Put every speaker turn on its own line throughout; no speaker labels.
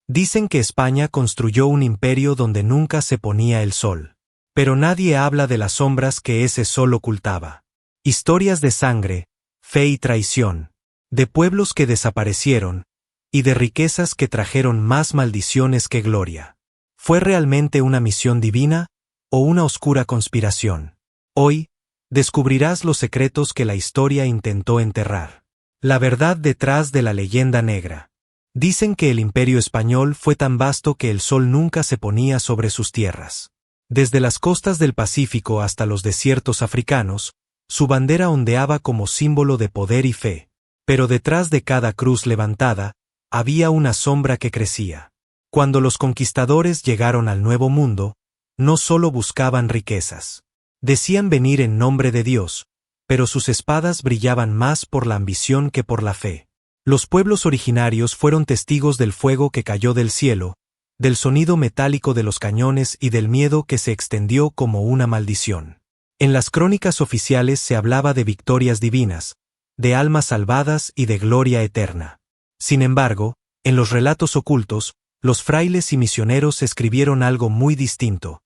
Dicen que España construyó un imperio donde nunca se ponía el sol. Pero nadie habla de las sombras que ese sol ocultaba. Historias de sangre, fe y traición, de pueblos que desaparecieron, y de riquezas que trajeron más maldiciones que gloria. ¿Fue realmente una misión divina, o una oscura conspiración? Hoy, descubrirás los secretos que la historia intentó enterrar. La verdad detrás de la leyenda negra. Dicen que el imperio español fue tan vasto que el sol nunca se ponía sobre sus tierras. Desde las costas del Pacífico hasta los desiertos africanos, su bandera ondeaba como símbolo de poder y fe. Pero detrás de cada cruz levantada, había una sombra que crecía. Cuando los conquistadores llegaron al Nuevo Mundo, no solo buscaban riquezas. Decían venir en nombre de Dios, pero sus espadas brillaban más por la ambición que por la fe. Los pueblos originarios fueron testigos del fuego que cayó del cielo, del sonido metálico de los cañones y del miedo que se extendió como una maldición. En las crónicas oficiales se hablaba de victorias divinas, de almas salvadas y de gloria eterna. Sin embargo, en los relatos ocultos, los frailes y misioneros escribieron algo muy distinto: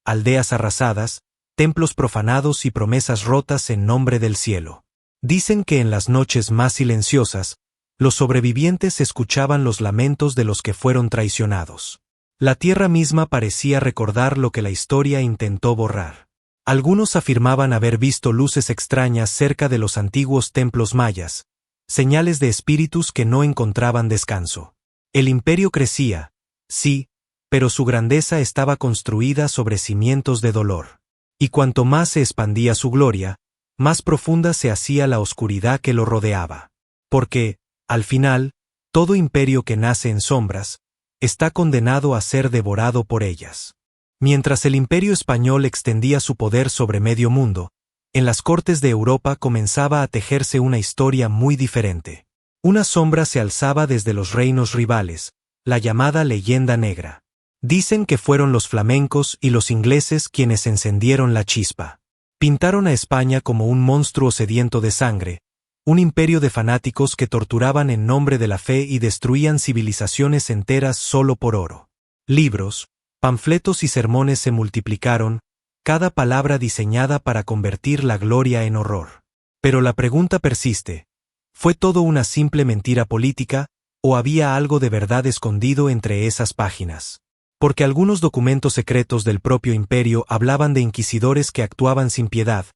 aldeas arrasadas, templos profanados y promesas rotas en nombre del cielo. Dicen que en las noches más silenciosas, los sobrevivientes escuchaban los lamentos de los que fueron traicionados. La tierra misma parecía recordar lo que la historia intentó borrar. Algunos afirmaban haber visto luces extrañas cerca de los antiguos templos mayas, señales de espíritus que no encontraban descanso. El imperio crecía, sí, pero su grandeza estaba construida sobre cimientos de dolor. Y cuanto más se expandía su gloria, más profunda se hacía la oscuridad que lo rodeaba. Porque, al final, todo imperio que nace en sombras, está condenado a ser devorado por ellas. Mientras el imperio español extendía su poder sobre medio mundo, en las cortes de Europa comenzaba a tejerse una historia muy diferente. Una sombra se alzaba desde los reinos rivales, la llamada leyenda negra. Dicen que fueron los flamencos y los ingleses quienes encendieron la chispa. Pintaron a España como un monstruo sediento de sangre, un imperio de fanáticos que torturaban en nombre de la fe y destruían civilizaciones enteras solo por oro. Libros, panfletos y sermones se multiplicaron, cada palabra diseñada para convertir la gloria en horror. Pero la pregunta persiste: ¿fue todo una simple mentira política, o había algo de verdad escondido entre esas páginas? Porque algunos documentos secretos del propio imperio hablaban de inquisidores que actuaban sin piedad,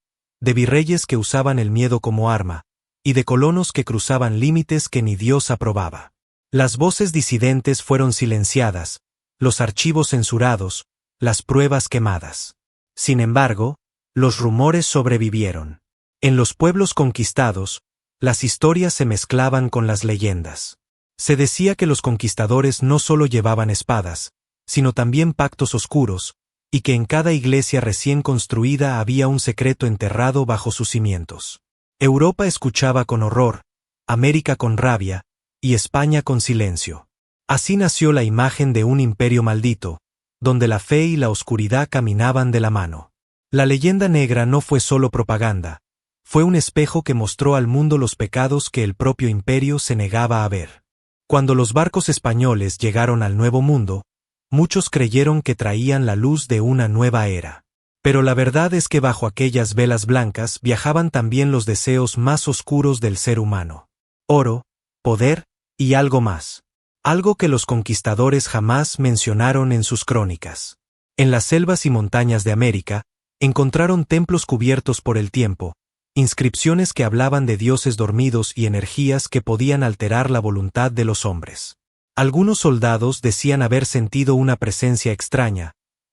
de virreyes que usaban el miedo como arma, y de colonos que cruzaban límites que ni Dios aprobaba. Las voces disidentes fueron silenciadas, los archivos censurados, las pruebas quemadas. Sin embargo, los rumores sobrevivieron. En los pueblos conquistados, las historias se mezclaban con las leyendas. Se decía que los conquistadores no solo llevaban espadas, sino también pactos oscuros, y que en cada iglesia recién construida había un secreto enterrado bajo sus cimientos. Europa escuchaba con horror, América con rabia, y España con silencio. Así nació la imagen de un imperio maldito, donde la fe y la oscuridad caminaban de la mano. La leyenda negra no fue solo propaganda, fue un espejo que mostró al mundo los pecados que el propio imperio se negaba a ver. Cuando los barcos españoles llegaron al Nuevo Mundo, muchos creyeron que traían la luz de una nueva era. Pero la verdad es que bajo aquellas velas blancas viajaban también los deseos más oscuros del ser humano. Oro, poder, y algo más. Algo que los conquistadores jamás mencionaron en sus crónicas. En las selvas y montañas de América, encontraron templos cubiertos por el tiempo, inscripciones que hablaban de dioses dormidos y energías que podían alterar la voluntad de los hombres. Algunos soldados decían haber sentido una presencia extraña,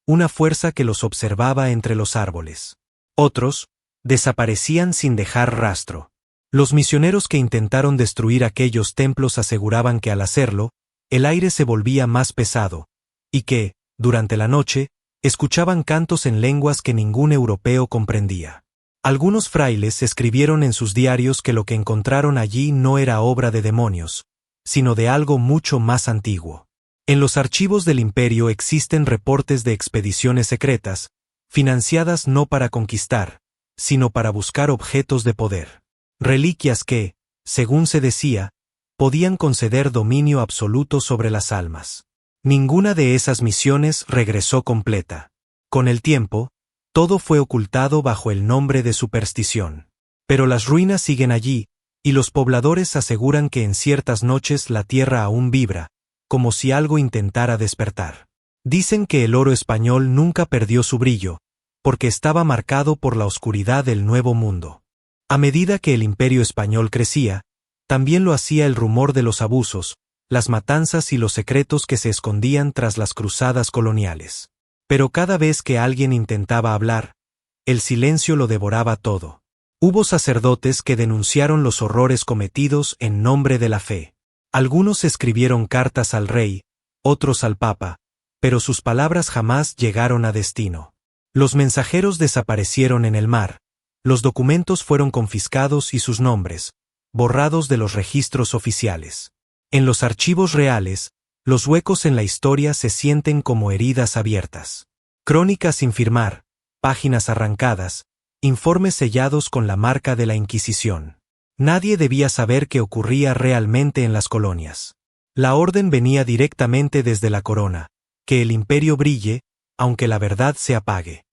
una fuerza que los observaba entre los árboles. Otros desaparecían sin dejar rastro. Los misioneros que intentaron destruir aquellos templos aseguraban que al hacerlo, el aire se volvía más pesado, y que, durante la noche, escuchaban cantos en lenguas que ningún europeo comprendía. Algunos frailes escribieron en sus diarios que lo que encontraron allí no era obra de demonios, sino de algo mucho más antiguo. En los archivos del imperio existen reportes de expediciones secretas, financiadas no para conquistar, sino para buscar objetos de poder. Reliquias que, según se decía, podían conceder dominio absoluto sobre las almas. Ninguna de esas misiones regresó completa. Con el tiempo, todo fue ocultado bajo el nombre de superstición. Pero las ruinas siguen allí, y los pobladores aseguran que en ciertas noches la tierra aún vibra, como si algo intentara despertar. Dicen que el oro español nunca perdió su brillo, porque estaba marcado por la oscuridad del Nuevo Mundo. A medida que el Imperio español crecía, también lo hacía el rumor de los abusos, las matanzas y los secretos que se escondían tras las cruzadas coloniales. Pero cada vez que alguien intentaba hablar, el silencio lo devoraba todo. Hubo sacerdotes que denunciaron los horrores cometidos en nombre de la fe. Algunos escribieron cartas al rey, otros al papa, pero sus palabras jamás llegaron a destino. Los mensajeros desaparecieron en el mar, los documentos fueron confiscados y sus nombres, borrados de los registros oficiales. En los archivos reales, los huecos en la historia se sienten como heridas abiertas. Crónicas sin firmar, páginas arrancadas, informes sellados con la marca de la Inquisición. Nadie debía saber qué ocurría realmente en las colonias. La orden venía directamente desde la corona, que el imperio brille, aunque la verdad se apague.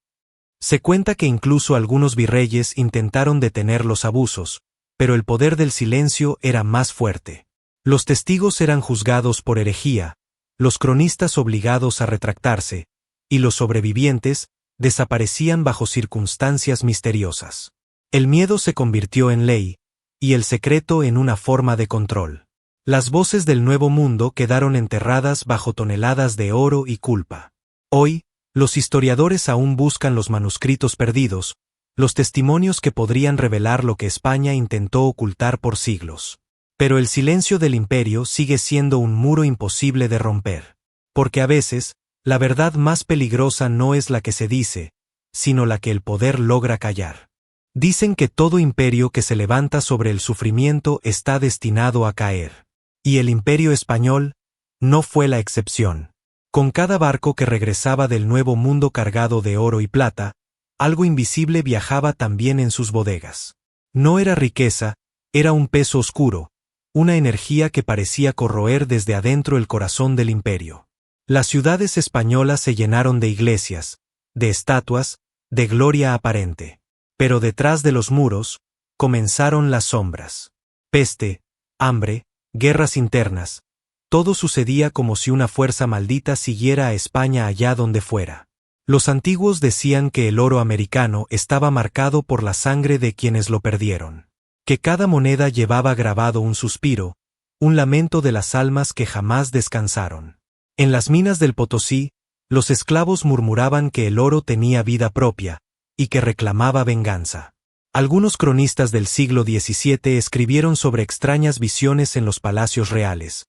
Se cuenta que incluso algunos virreyes intentaron detener los abusos, pero el poder del silencio era más fuerte. Los testigos eran juzgados por herejía, los cronistas obligados a retractarse, y los sobrevivientes desaparecían bajo circunstancias misteriosas. El miedo se convirtió en ley, y el secreto en una forma de control. Las voces del Nuevo Mundo quedaron enterradas bajo toneladas de oro y culpa. Hoy, los historiadores aún buscan los manuscritos perdidos, los testimonios que podrían revelar lo que España intentó ocultar por siglos. Pero el silencio del imperio sigue siendo un muro imposible de romper. Porque a veces, la verdad más peligrosa no es la que se dice, sino la que el poder logra callar. Dicen que todo imperio que se levanta sobre el sufrimiento está destinado a caer. Y el imperio español no fue la excepción. Con cada barco que regresaba del Nuevo Mundo cargado de oro y plata, algo invisible viajaba también en sus bodegas. No era riqueza, era un peso oscuro, una energía que parecía corroer desde adentro el corazón del imperio. Las ciudades españolas se llenaron de iglesias, de estatuas, de gloria aparente. Pero detrás de los muros, comenzaron las sombras. Peste, hambre, guerras internas. Todo sucedía como si una fuerza maldita siguiera a España allá donde fuera. Los antiguos decían que el oro americano estaba marcado por la sangre de quienes lo perdieron. Que cada moneda llevaba grabado un suspiro, un lamento de las almas que jamás descansaron. En las minas del Potosí, los esclavos murmuraban que el oro tenía vida propia, y que reclamaba venganza. Algunos cronistas del siglo XVII escribieron sobre extrañas visiones en los palacios reales.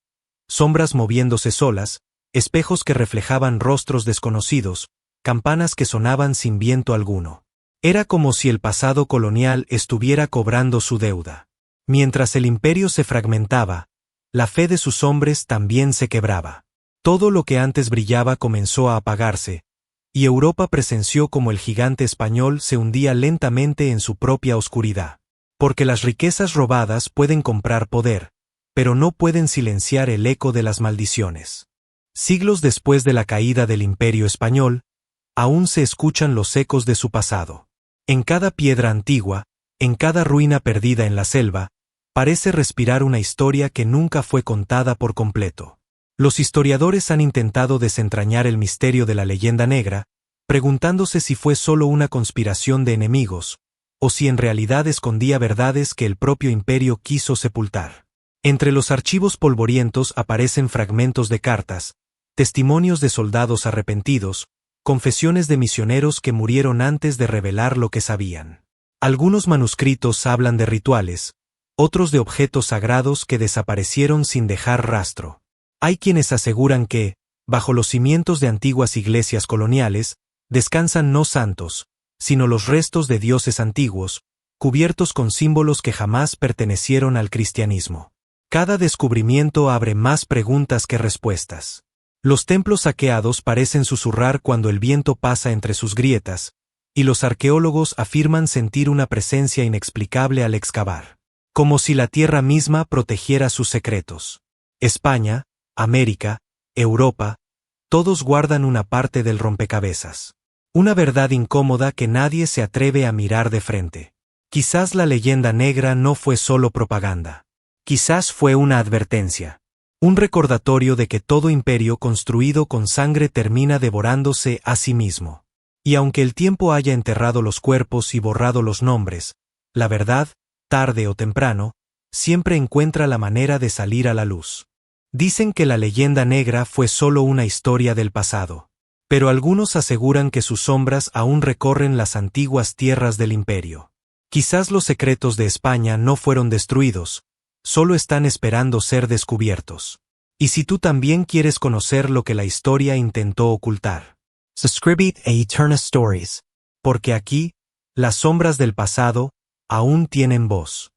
Sombras moviéndose solas, espejos que reflejaban rostros desconocidos, campanas que sonaban sin viento alguno. Era como si el pasado colonial estuviera cobrando su deuda. Mientras el imperio se fragmentaba, la fe de sus hombres también se quebraba. Todo lo que antes brillaba comenzó a apagarse, y Europa presenció como el gigante español se hundía lentamente en su propia oscuridad. Porque las riquezas robadas pueden comprar poder, pero no pueden silenciar el eco de las maldiciones. Siglos después de la caída del Imperio español, aún se escuchan los ecos de su pasado. En cada piedra antigua, en cada ruina perdida en la selva, parece respirar una historia que nunca fue contada por completo. Los historiadores han intentado desentrañar el misterio de la leyenda negra, preguntándose si fue solo una conspiración de enemigos, o si en realidad escondía verdades que el propio imperio quiso sepultar. Entre los archivos polvorientos aparecen fragmentos de cartas, testimonios de soldados arrepentidos, confesiones de misioneros que murieron antes de revelar lo que sabían. Algunos manuscritos hablan de rituales, otros de objetos sagrados que desaparecieron sin dejar rastro. Hay quienes aseguran que, bajo los cimientos de antiguas iglesias coloniales, descansan no santos, sino los restos de dioses antiguos, cubiertos con símbolos que jamás pertenecieron al cristianismo. Cada descubrimiento abre más preguntas que respuestas. Los templos saqueados parecen susurrar cuando el viento pasa entre sus grietas, y los arqueólogos afirman sentir una presencia inexplicable al excavar. Como si la tierra misma protegiera sus secretos. España, América, Europa, Todos guardan una parte del rompecabezas. Una verdad incómoda que nadie se atreve a mirar de frente. Quizás la leyenda negra no fue solo propaganda. Quizás fue una advertencia. Un recordatorio de que todo imperio construido con sangre termina devorándose a sí mismo. Y aunque el tiempo haya enterrado los cuerpos y borrado los nombres, la verdad, tarde o temprano, siempre encuentra la manera de salir a la luz. Dicen que la leyenda negra fue solo una historia del pasado. Pero algunos aseguran que sus sombras aún recorren las antiguas tierras del imperio. Quizás los secretos de España no fueron destruidos, solo están esperando ser descubiertos. Y si tú también quieres conocer lo que la historia intentó ocultar, suscríbete a Eterna Stories, porque aquí, las sombras del pasado aún tienen voz.